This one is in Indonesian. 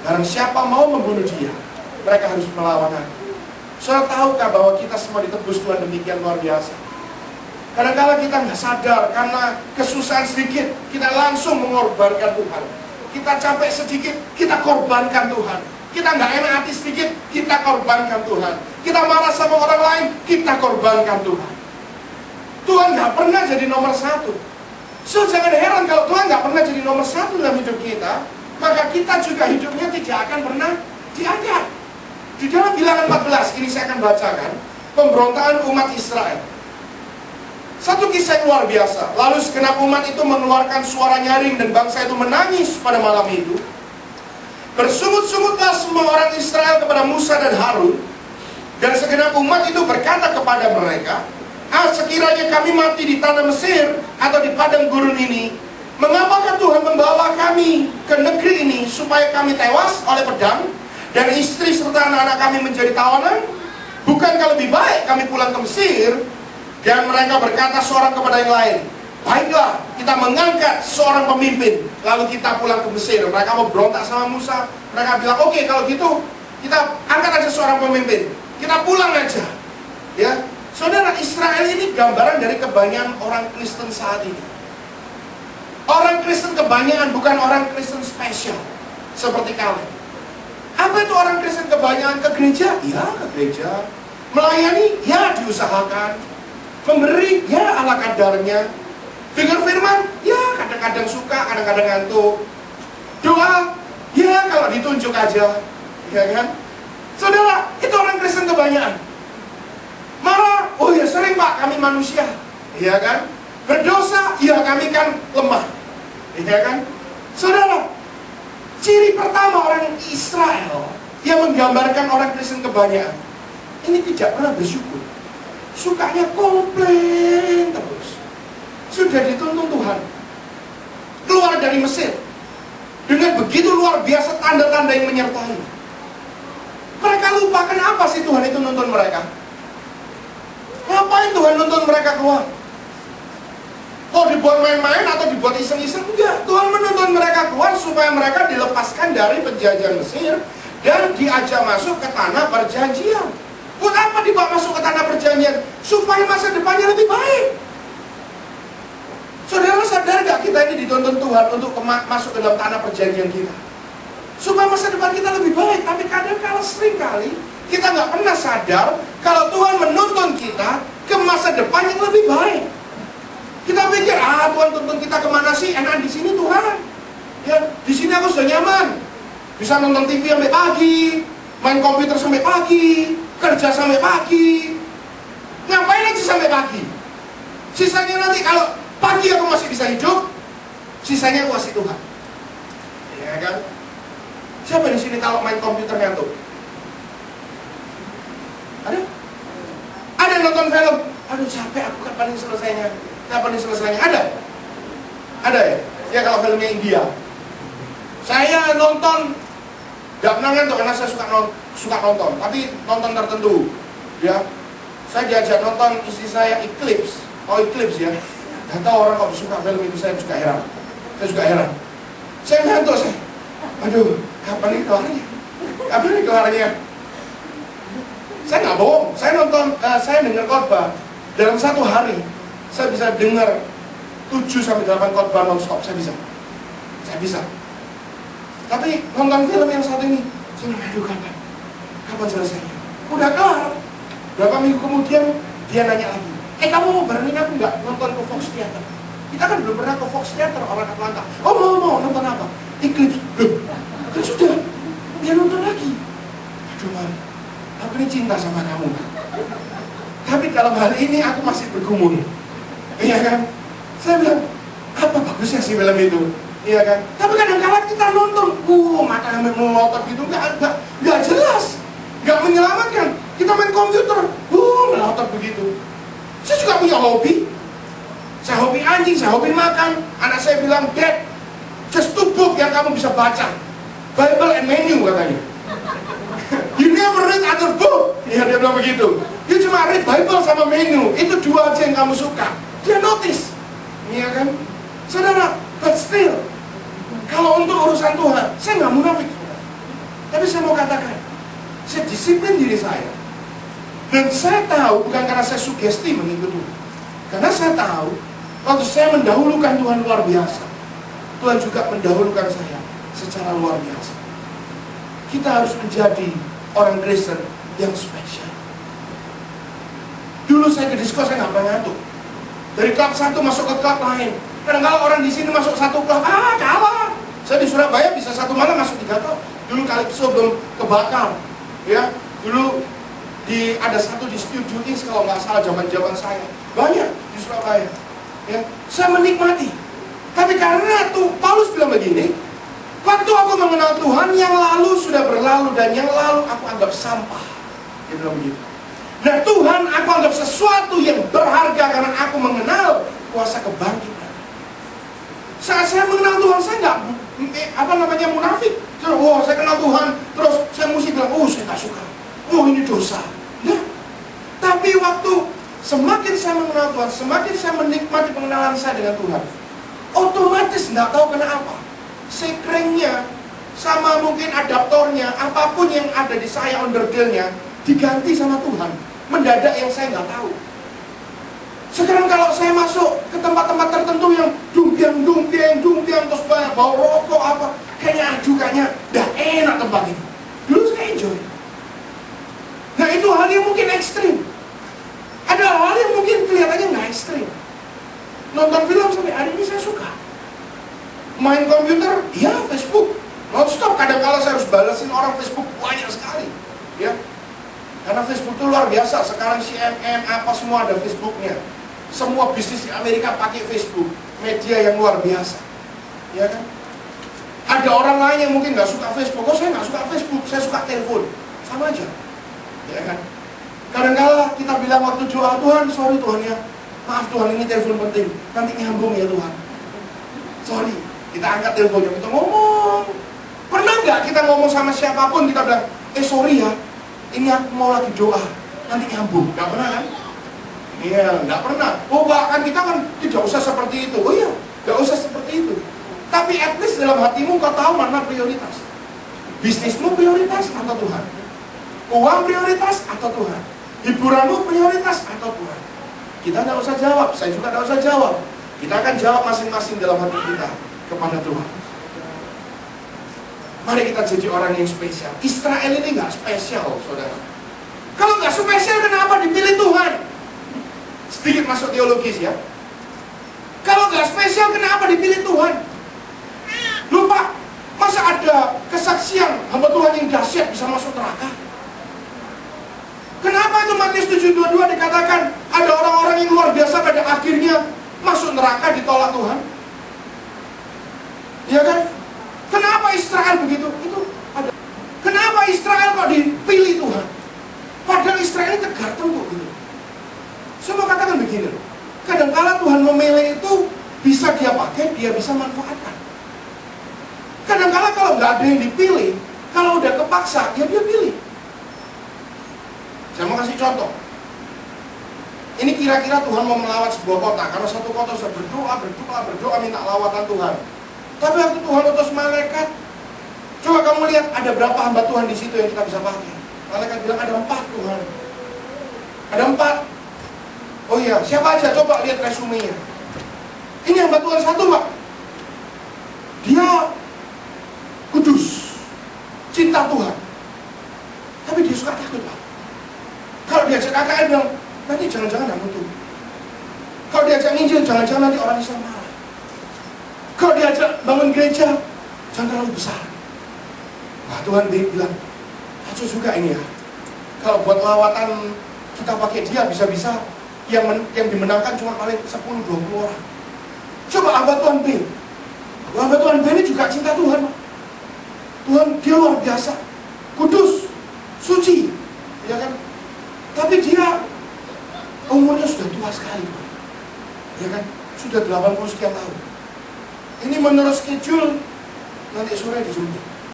Barang siapa mau membunuh dia, mereka harus melawan aku. Saudara tahukah bahwa kita semua ditebus Tuhan demikian luar biasa? Kadang-kadang kita nggak sadar, karena kesusahan sedikit, kita langsung mengorbankan Tuhan. Kita capek sedikit, kita korbankan Tuhan. Kita nggak enak hati sedikit, kita korbankan Tuhan. Kita marah sama orang lain, kita korbankan Tuhan. Tuhan nggak pernah jadi nomor satu. So, jangan heran kalau Tuhan nggak pernah jadi nomor satu dalam hidup kita, maka kita juga hidupnya tidak akan pernah diangkat. Di dalam Bilangan 14, ini saya akan bacakan pemberontakan umat Israel. Satu kisah yang luar biasa. Lalu segenap umat itu mengeluarkan suara nyaring dan bangsa itu menangis pada malam itu. Bersungut-sungutlah semua orang Israel kepada Musa dan Harun. Dan segenap umat itu berkata kepada mereka, sekiranya kami mati di tanah Mesir atau di padang gurun ini, mengapakah Tuhan membawa kami ke negeri ini supaya kami tewas oleh pedang dan istri serta anak-anak kami menjadi tawanan? Bukankah lebih baik kami pulang ke Mesir? Dan mereka berkata seorang kepada yang lain, baiklah, kita mengangkat seorang pemimpin, lalu kita pulang ke Mesir. Mereka mau berontak sama Musa. Mereka bilang, oke, kalau gitu kita angkat aja seorang pemimpin, kita pulang aja. Ya, saudara, Israel ini gambaran dari kebanyakan orang Kristen saat ini. Orang Kristen kebanyakan, bukan orang Kristen spesial seperti kalian. Apa itu orang Kristen kebanyakan? Ke gereja? Ya, ke gereja. Melayani? Ya, diusahakan. Memberi? Ya, ala kadarnya. Dengar firman? Ya, kadang-kadang suka, kadang-kadang ngantuk. Doa? Ya, kalau ditunjuk aja. Ya kan? Saudara, itu orang Kristen kebanyakan. Marah? Oh ya, sering Pak, kami manusia. Ya kan? Berdosa? Ya, kami kan lemah. Ya kan? Saudara, ciri pertama orang Israel yang menggambarkan orang Kristen kebanyakan, ini tidak pernah bersyukur. Sukanya komplain terus. Sudah dituntun Tuhan, keluar dari Mesir dengan begitu luar biasa tanda-tanda yang menyertai. Mereka lupa kenapa sih Tuhan itu nuntun mereka. Ngapain Tuhan nuntun mereka keluar? Oh, dibuat main-main atau dibuat iseng-iseng? Enggak, Tuhan menuntun mereka keluar supaya mereka dilepaskan dari penjajahan Mesir dan diajak masuk ke tanah perjanjian. Buat apa dibawa masuk ke tanah perjanjian? Supaya masa depannya lebih baik. Saudara sadar gak kita ini dituntun Tuhan untuk masuk ke dalam tanah perjanjian kita, supaya masa depan kita lebih baik. Tapi kadang-kadang sering kali kita gak pernah sadar kalau Tuhan menuntun kita ke masa depan yang lebih baik. Kita pikir, Tuhan tuntun kita kemana sih? Enak di sini Tuhan. Ya, di sini aku sudah nyaman. Bisa nonton TV sampai pagi, main komputer sampai pagi, kerja sampai pagi. Ngapain aja sampai pagi? Sisanya nanti kalau pagi aku masih bisa hidup, sisanya aku kasih Tuhan. Ya kan? Siapa di sini kalau main komputer ngantuk? Ada? Ada yang nonton film? Aduh capek aku, kapan ini selesainya? Kapan ini selesainya? Ada? Ada ya? Ya kalau filmnya India. Saya nonton, gak pernah ngantuk karena saya suka nonton, tapi nonton tertentu. Ya, saya diajak nonton istri saya Eclipse. Oh, Eclipse ya. Gak tahu orang kok suka film itu, saya juga heran. Saya ngantuk saya. Aduh, kapan ini kelarnya? Kapan ini kelarnya? Saya nggak bohong. Saya nonton, saya dengar khotbah dalam satu hari. Saya bisa dengar 7-8 khotbah non-stop. Saya bisa. Tapi nonton film yang satu ini, saya aduh kapan selesainya? Udah kelar. Berapa minggu kemudian dia nanya lagi, kamu mau barengan aku nggak nonton ke Fox Theater? Kita kan belum pernah ke Fox Theater, orang Atlanta. Oh mau nonton apa? Eclipse. Kan sudah, dia nonton lagi. Aduh man, aku ini cinta sama kamu. Tapi dalam hal ini aku masih bergumul. Iya kan? Saya bilang, apa bagusnya sih film itu? Iya kan? Tapi kadang-kadang kita nonton, mata yang melotot gitu, nggak jelas, nggak menyelamatkan. Kita main komputer, melotot begitu. Saya juga punya hobi. Saya hobi anjing, saya hobi makan. Anak saya bilang, Dad, just 2 book yang kamu bisa baca, Bible and menu katanya. You never read other book. Ya dia bilang begitu. You cuma read Bible sama menu. Itu 2 aja yang kamu suka. Dia notice. Iya kan? Saudara, but still, kalau untuk urusan Tuhan, saya nggak munafik. Tapi saya mau katakan, saya disiplin diri saya. Dan saya tahu, bukan karena saya sugesti mengikuti, karena saya tahu, waktu saya mendahulukan Tuhan luar biasa, Tuhan juga mendahulukan saya secara luar biasa. Kita harus menjadi orang Kristen yang spesial. Dulu saya ke disko, saya nggak pernah ngantuk. Dari klub satu masuk ke klub lain. Kadang-kadang orang di sini masuk satu klub, kalah. Saya di Surabaya bisa satu malam masuk 3 klub. Dulu Calypso belum kebakar, ya. Dulu ada satu di Studio X kalau nggak salah zaman saya. Banyak di Surabaya. Ya, saya menikmati. Tapi karena tuh Paulus bilang begini, waktu aku mengenal Tuhan, yang lalu sudah berlalu dan yang lalu aku anggap sampah. Dia bilang begitu. Nah, Tuhan aku anggap sesuatu yang berharga karena aku mengenal kuasa kebangkitan. Saat saya mengenal Tuhan, saya nggak munafik. Saya kenal Tuhan, terus saya mesti bilang, saya nggak suka. Ini dosa. Nah, tapi waktu semakin saya mengenal Tuhan, semakin saya menikmati pengenalan saya dengan Tuhan, otomatis nggak tahu kenapa, sekringnya sama mungkin adaptornya, apapun yang ada di saya underdealnya diganti sama Tuhan. Mendadak yang saya nggak tahu. Sekarang kalau saya masuk ke tempat-tempat tertentu yang dumpiang, terus banyak bau rokok apa, kayaknya udah enak tempat itu. Dulu saya enjoy. Nah, itu hal yang mungkin ekstrim. Ada hal yang mungkin kelihatannya nggak ekstrim. Nonton film sampai hari ini saya suka. Main komputer, ya Facebook. Non-stop, kadang-kala saya harus balasin orang Facebook banyak sekali. Ya, karena Facebook itu luar biasa. Sekarang CNN apa semua ada Facebooknya. Semua bisnis di Amerika pakai Facebook. Media yang luar biasa. Ya kan? Ada orang lain yang mungkin nggak suka Facebook. Saya nggak suka Facebook, saya suka telepon. Sama aja. Ya kan? Kadang-kala kita bilang waktu doa, Tuhan, sorry Tuhan ya, maaf Tuhan, ini telepon penting, nanti nyambung ya Tuhan. Sorry, kita angkat teleponnya, kita ngomong. Pernah nggak kita ngomong sama siapapun, kita bilang, sorry ya, ini aku mau lagi doa, nanti nyambung. Nggak pernah kan? Iya, nggak pernah. Bahkan kita kan tidak usah seperti itu. Iya, nggak usah seperti itu. Tapi at least dalam hatimu kau tahu mana prioritas. Bisnismu prioritas atau Tuhan? Uang prioritas atau Tuhan? Hiburanmu prioritas atau Tuhan? Kita tidak usah jawab, saya juga tidak usah jawab. Kita akan jawab masing-masing dalam hati kita kepada Tuhan. Mari kita jadi orang yang spesial. Israel ini nggak spesial, saudara. Kalau nggak spesial, kenapa dipilih Tuhan? Sedikit masuk teologis ya. Kalau nggak spesial, kenapa dipilih Tuhan? Lupa, masa ada kesaksian hamba Tuhan yang dahsyat bisa masuk neraka? Kenapa itu Matius 7:22 dikatakan ada orang-orang yang luar biasa pada akhirnya masuk neraka ditolak Tuhan? Ya kan? Kenapa Israel begitu? Itu ada. Kenapa Israel kok dipilih Tuhan? Padahal Israel ini tegar tengkuk gitu. Saya mau katakan begini, kadang-kala Tuhan memilih itu bisa dia pakai, dia bisa manfaatkan. Kadang-kala kalau nggak ada yang dipilih, kalau udah kepaksa, ya dia pilih. Saya mau kasih contoh. Ini kira-kira Tuhan mau melawat sebuah kota, karena satu kota sudah berdoa minta lawatan Tuhan. Tapi waktu Tuhan utus malaikat, coba kamu lihat ada berapa hamba Tuhan di situ yang kita bisa pakai. Malaikat bilang ada 4 Tuhan. Ada 4. Oh iya, siapa aja? Coba lihat resumenya. Ini hamba Tuhan 1, Pak. Dia kudus, cinta Tuhan. Tapi dia suka takut, Pak. Kalau diajak KKN bilang, nanti jangan-jangan gak mutu. Kalau diajak nginjil, jangan-jangan nanti orang Islam marah. Kalau diajak bangun gereja, jangan terlalu besar. Nah, Tuhan bilang, acuh juga ini ya. Kalau buat lawatan kita pakai dia, bisa-bisa yang dimenangkan cuma paling 10-20 orang. Coba hamba Tuhan B. Hamba Tuhan B ini juga cinta Tuhan. Tuhan dia luar biasa, kudus, suci, ya kan? Tapi dia umurnya sudah tua sekali, ya kan? Sudah 80 sekian tahun. Ini menurut schedule nanti sore dijemput.